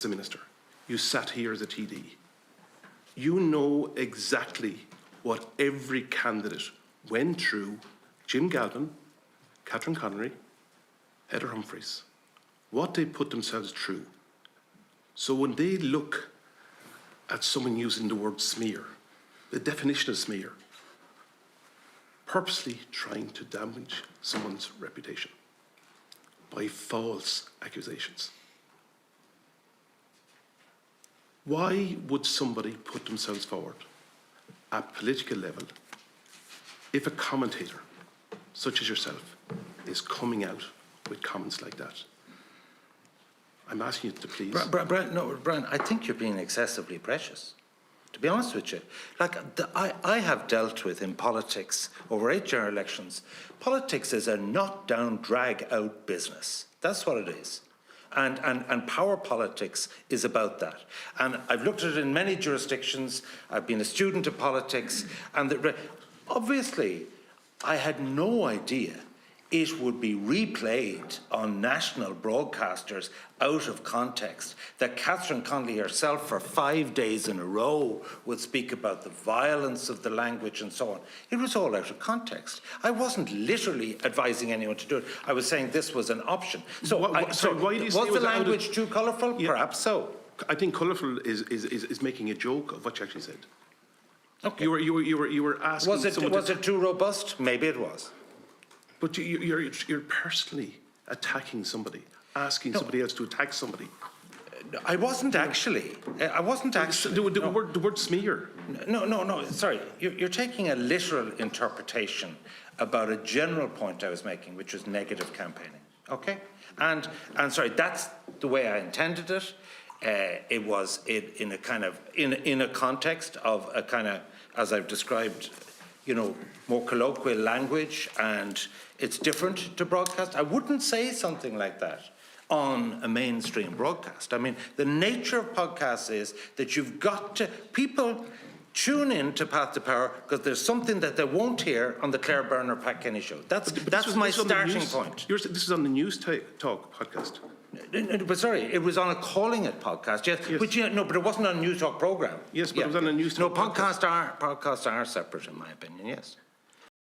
a minister. You sat here as a TD. You know exactly what every candidate went through. Jim Galvin, Catherine Connery, Heather Humphreys, what they put themselves through. So when they look at someone using the word smear, the definition of smear, purposely trying to damage someone's reputation by false accusations. Why would somebody put themselves forward at political level if a commentator, such as yourself, is coming out with comments like that? I'm asking you to please... Brian, I think you're being excessively precious, to be honest with you. Like, I have dealt with, in politics, over 8 general elections, politics is a knock-down, drag-out business. That's what it is. And power politics is about that. And I've looked at it in many jurisdictions. I've been a student of politics. And obviously, I had no idea it would be replayed on national broadcasters out of context, that Catherine Connolly herself for 5 days in a row would speak about the violence of the language and so on. It was all out of context. I wasn't literally advising anyone to do it. I was saying this was an option. So, why do you say was the language too colourful? Yeah. Perhaps so. I think colourful is making a joke of what you actually said. Okay. You were asking. Was it too robust? Maybe it was. But you're personally attacking somebody, asking somebody else to attack somebody. I wasn't actually. The word smear. No. Sorry, you're taking a literal interpretation about a general point I was making, which was negative campaigning. Okay, and sorry, that's the way I intended it. It was in a kind of in a context of a kind of, as I've described, you know, more colloquial language, and it's different to broadcast. I wouldn't say something like that on a mainstream broadcast. I mean, the nature of podcasts is that you've got to, people tune in to Path to Power because there's something that they won't hear on the Claire Byrne or Pat Kenny show. That's my starting point. This is on the News Talk podcast. But sorry, it was on a Calling It podcast, yes. But but it wasn't on a News Talk programme. Yes, but it was on a News Talk podcast. No, podcasts are separate, in my opinion, yes.